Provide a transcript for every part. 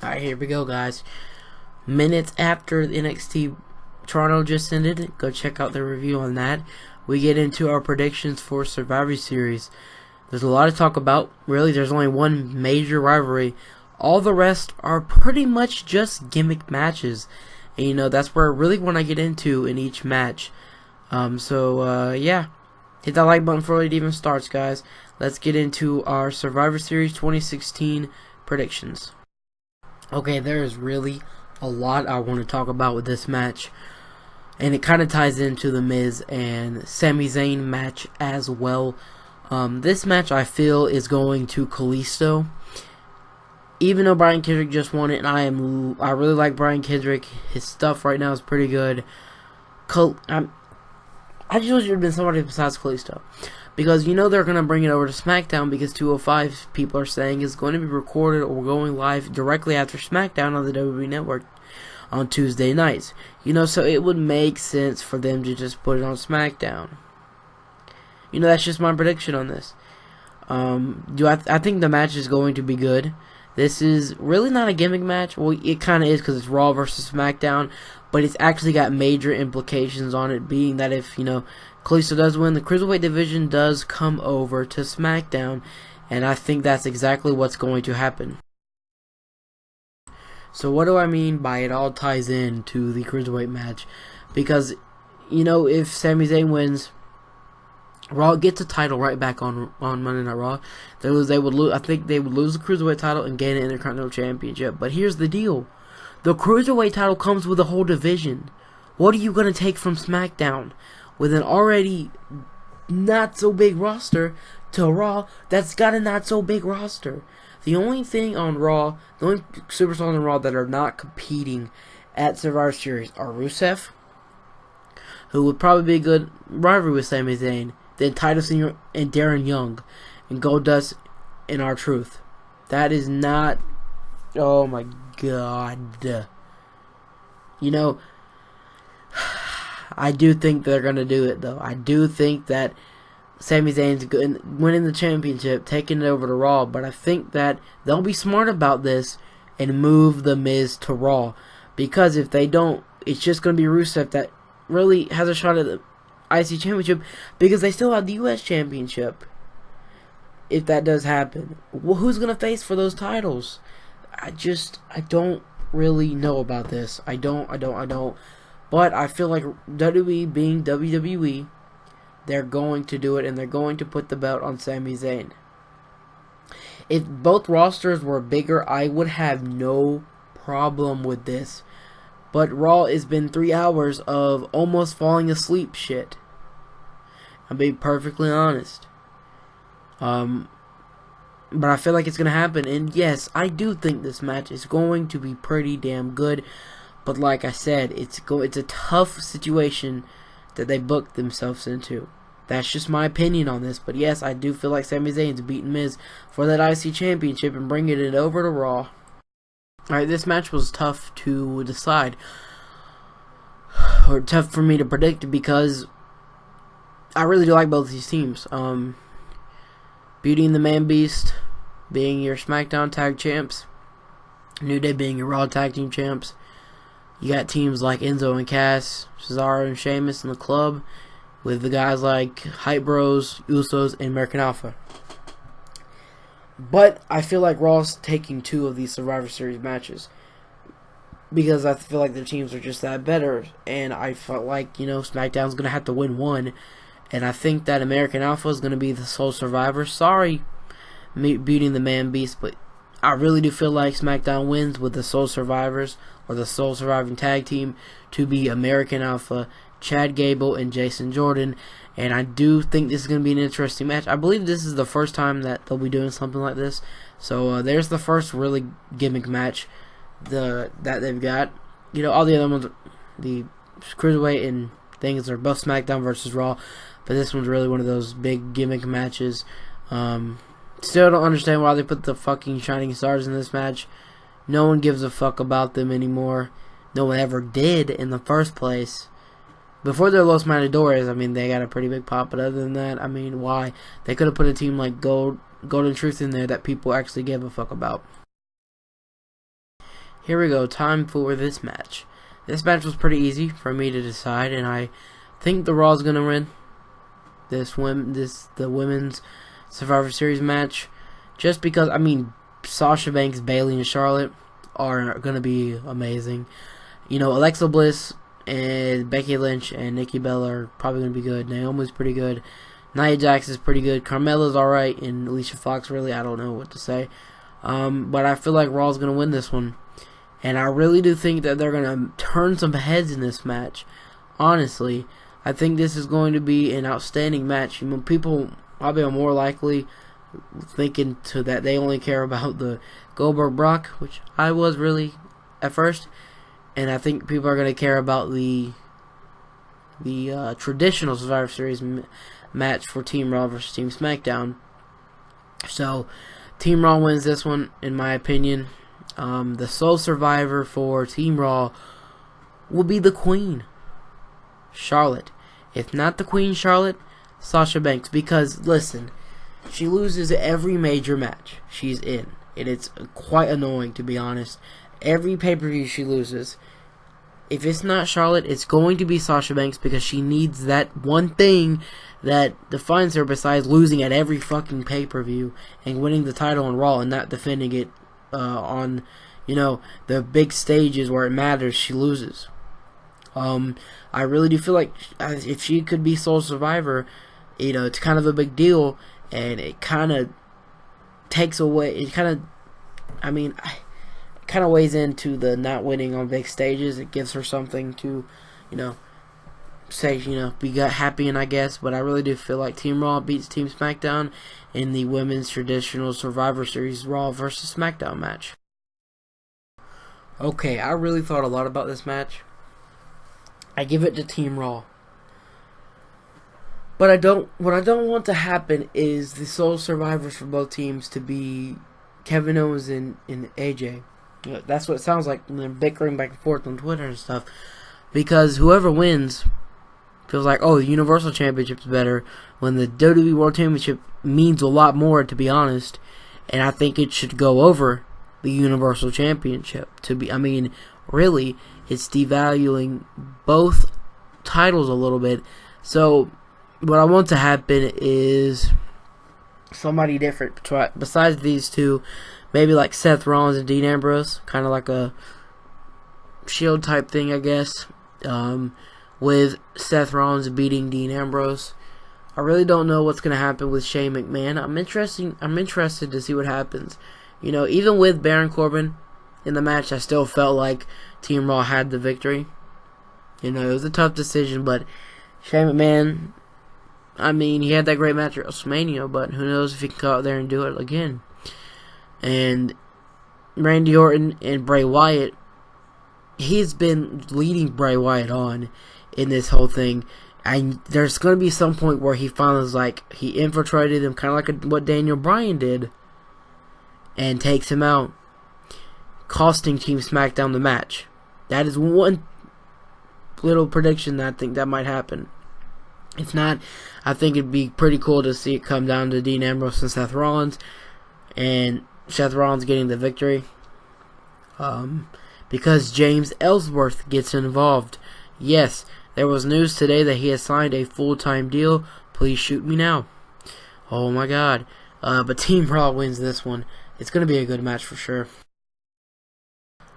Alright, here we go, guys. Minutes after NXT Toronto just ended, go check out the review on that. We get into our predictions for Survivor Series. There's a lot to talk about. Really, there's only one major rivalry. All the rest are pretty much just gimmick matches. And you know, that's where I really want to get into in each match. Yeah. Hit that like button before it even starts, guys. Let's get into our Survivor Series 2016 predictions. Okay, there is really a lot I want to talk about with this match. And it kind of ties into the Miz and Sami Zayn match as well. This match I feel is going to Kalisto. Even though Brian Kendrick just won it, and I really like Brian Kendrick. His stuff right now is pretty good. I just wish it had been somebody besides Kalisto. Because you know they're going to bring it over to Smackdown because 205 people are saying it's going to be recorded or going live directly after Smackdown on the WWE Network on Tuesday nights. You know, so it would make sense for them to just put it on Smackdown. You know, that's just my prediction on this. I think the match is going to be good. This is really not a gimmick match. Well, it kind of is because it's Raw versus SmackDown, but it's actually got major implications on it, being that if, you know, Kalisto does win, the Cruiserweight division does come over to SmackDown, and I think that's exactly what's going to happen. So what do I mean by it all ties in to the Cruiserweight match? Because, you know, if Sami Zayn wins, Raw gets a title right back on Monday Night Raw. I think they would lose the Cruiserweight title and gain an Intercontinental Championship. But here's the deal. The Cruiserweight title comes with a whole division. What are you going to take from SmackDown? With an already not-so-big roster to Raw that's got a not-so-big roster. The only thing on Raw, the only superstars on Raw that are not competing at Survivor Series are Rusev, who would probably be a good rivalry with Sami Zayn, then Titus Senior and Darren Young, and Goldust and R-Truth. That is not... Oh my god. You know, I do think they're going to do it, though. I do think that Sami Zayn's winning the championship, taking it over to Raw, but I think that they'll be smart about this and move The Miz to Raw. Because if they don't, it's just going to be Rusev that really has a shot at the IC Championship, because they still have the US Championship. If that does happen, well, who's going to face for those titles? I don't really know about this. I don't. But I feel like WWE being WWE, they're going to do it, and they're going to put the belt on Sami Zayn. If both rosters were bigger, I would have no problem with this. But Raw has been 3 hours of almost falling asleep shit. I'm being perfectly honest. But I feel like it's going to happen. And yes, I do think this match is going to be pretty damn good. But like I said, it's a tough situation that they booked themselves into. That's just my opinion on this. But yes, I do feel like Sami Zayn's beating Miz for that IC Championship and bringing it over to Raw. Alright, this match was tough to decide. Or tough for me to predict because I really do like both of these teams. Beauty and the Man Beast being your SmackDown Tag Champs. New Day being your Raw Tag Team Champs. You got teams like Enzo and Cass, Cesaro and Sheamus in the club, with the guys like Hype Bros, Usos, and American Alpha. But I feel like Raw's taking 2 of these Survivor Series matches because I feel like their teams are just that better, and I felt like, you know, SmackDown's going to have to win one, and I think that American Alpha is going to be the sole survivor. Sorry, beating the Man Beast, but I really do feel like SmackDown wins with the sole survivors, or the sole surviving tag team, to be American Alpha, Chad Gable, and Jason Jordan. And I do think this is going to be an interesting match. I believe this is the first time that they'll be doing something like this. So there's the first really gimmick match that they've got. You know, all the other ones, the Cruiserweight and things, are both SmackDown versus Raw. But this one's really one of those big gimmick matches. Still don't understand why they put the fucking Shining Stars in this match. No one gives a fuck about them anymore. No one ever did in the first place. Before they're Los Matadores, I mean, they got a pretty big pop. But other than that, I mean, why? They could have put a team like Golden Truth in there that people actually give a fuck about. here we go. Time for this match. This match was pretty easy for me to decide, and I think the Raw's gonna win the women's Survivor Series match, just because I mean Sasha Banks, Bayley, and Charlotte are gonna be amazing. You know, Alexa Bliss and Becky Lynch and Nikki Bella are probably gonna be good. Naomi's pretty good. Nia Jax is pretty good. Carmella's alright, and Alicia Fox, really, I don't know what to say. But I feel like Raw's gonna win this one. And I really do think that they're going to turn some heads in this match. Honestly, I think this is going to be an outstanding match. You know, people probably are more likely thinking that they only care about the Goldberg Brock, which I was really at first. And I think people are going to care about the traditional Survivor Series match for Team Raw versus Team Smackdown. So, Team Raw wins this one, in my opinion. The sole survivor for Team Raw will be the Queen, Charlotte. If not the Queen, Charlotte, Sasha Banks. Because, listen, she loses every major match she's in. And it's quite annoying, to be honest. Every pay-per-view she loses. If it's not Charlotte, it's going to be Sasha Banks, because she needs that one thing that defines her besides losing at every fucking pay-per-view and winning the title on Raw and not defending it on, you know, the big stages where it matters. She loses. I really do feel like if she could be sole survivor, you know, it's kind of a big deal, and it kind of takes away, it kind of, I mean, it kind of weighs into the not winning on big stages. It gives her something to, you know, say, you know, be happy in, I guess. But I really do feel like Team Raw beats Team SmackDown in the women's traditional Survivor Series Raw versus SmackDown match. Okay, I really thought a lot about this match. I give it to Team Raw. But what I don't want to happen is the sole survivors for both teams to be Kevin Owens and AJ. You know, that's what it sounds like when they're bickering back and forth on Twitter and stuff. Because whoever wins feels like, oh, the Universal Championship's better, when the WWE World Championship means a lot more, to be honest. And I think it should go over the Universal Championship. I mean, really, it's devaluing both titles a little bit. So, what I want to happen is somebody different besides these two. Maybe like Seth Rollins and Dean Ambrose. Kind of like a Shield type thing, I guess. With Seth Rollins beating Dean Ambrose. I really don't know what's going to happen with Shane McMahon. I'm interested to see what happens. You know, even with Baron Corbin in the match, I still felt like Team Raw had the victory. You know, it was a tough decision, but Shane McMahon, I mean, he had that great match at WrestleMania, but who knows if he can go out there and do it again. And Randy Orton and Bray Wyatt, he's been leading Bray Wyatt on in this whole thing. And there's going to be some point where he finally is like, he infiltrated him, kind of like what Daniel Bryan did, and takes him out, costing Team SmackDown the match. That is one little prediction that I think that might happen. If not, I think it'd be pretty cool to see it come down to Dean Ambrose and Seth Rollins, and Seth Rollins getting the victory. Because James Ellsworth gets involved. Yes, there was news today that he has signed a full-time deal. Please shoot me now. Oh my god. But Team Raw wins this one. It's going to be a good match for sure.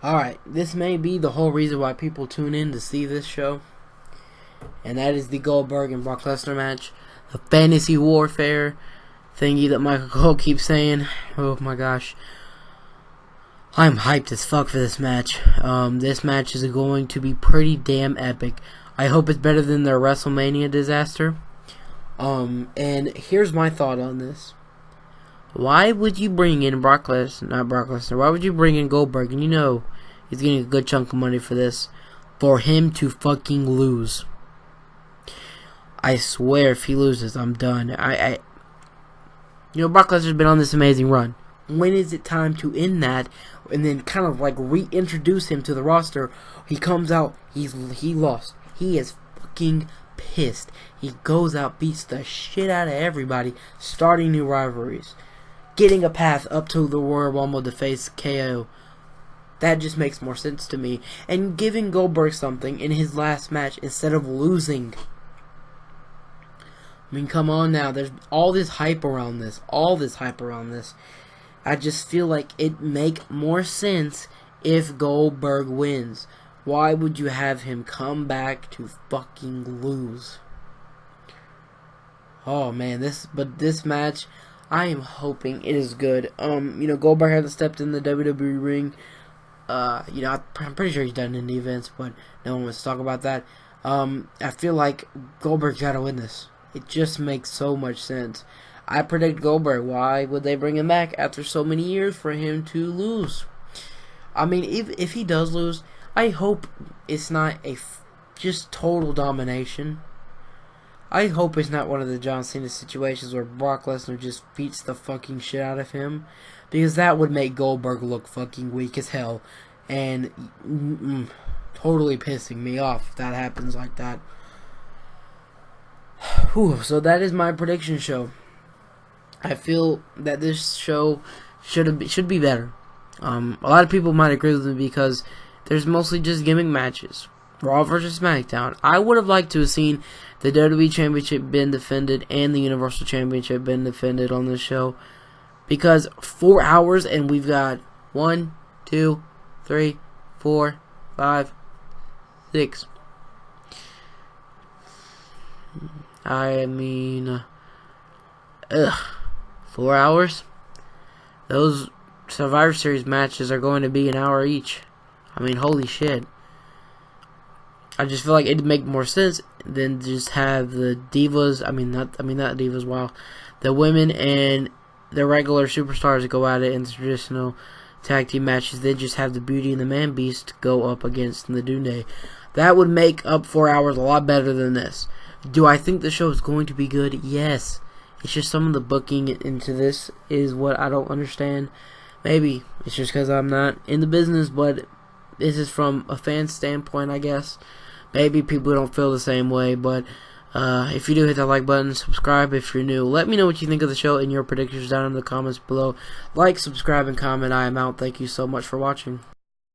Alright, this may be the whole reason why people tune in to see this show. And that is the Goldberg and Brock Lesnar match. The fantasy warfare thingy that Michael Cole keeps saying. Oh my gosh. I'm hyped as fuck for this match. This match is going to be pretty damn epic. I hope it's better than their WrestleMania disaster. And here's my thought on this. Why would you bring in Brock Lesnar? Why would you bring in Goldberg? And you know he's getting a good chunk of money for this. For him to fucking lose. I swear if he loses, I'm done. You know, Brock Lesnar's been on this amazing run. When is it time to end that and then kind of like reintroduce him to the roster? He comes out, he lost. He is fucking pissed. He goes out, beats the shit out of everybody, starting new rivalries, getting a path up to the Royal Rumble to face KO. That just makes more sense to me. And giving Goldberg something in his last match instead of losing. I mean, come on now. There's all this hype around this. I just feel like it'd make more sense if Goldberg wins. Why would you have him come back to fucking lose? Oh man, this match, I am hoping it is good. Goldberg hasn't stepped in the WWE ring. I'm pretty sure he's done in the events, but no one wants to talk about that. I feel like Goldberg's gotta win this. It just makes so much sense. I predict Goldberg. Why would they bring him back after so many years for him to lose? I mean, if he does lose, I hope it's not just total domination. I hope it's not one of the John Cena situations where Brock Lesnar just beats the fucking shit out of him, because that would make Goldberg look fucking weak as hell, and totally pissing me off if that happens like that. Whew, so that is my prediction show. I feel that this show should be better. A lot of people might agree with me because there's mostly just gimmick matches. Raw versus Smackdown. I would have liked to have seen the WWE Championship been defended and the Universal Championship been defended on this show, because 4 hours and we've got 1, 2, 3, 4, 5, 6. I mean, 4 hours? Those Survivor Series matches are going to be an hour each. I mean, holy shit. I just feel like it'd make more sense than just have the divas. Not divas. Wow, the women and the regular superstars go at it in traditional tag team matches. Then just have the Beauty and the Man Beast go up against the Dune. That would make up 4 hours a lot better than this. Do I think the show is going to be good? Yes. It's just some of the booking into this is what I don't understand. Maybe it's just because I'm not in the business, but this is from a fan standpoint, I guess. Maybe people don't feel the same way, but if you do, hit that like button, subscribe if you're new. Let me know what you think of the show and your predictions down in the comments below. Like, subscribe, and comment. I am out. Thank you so much for watching.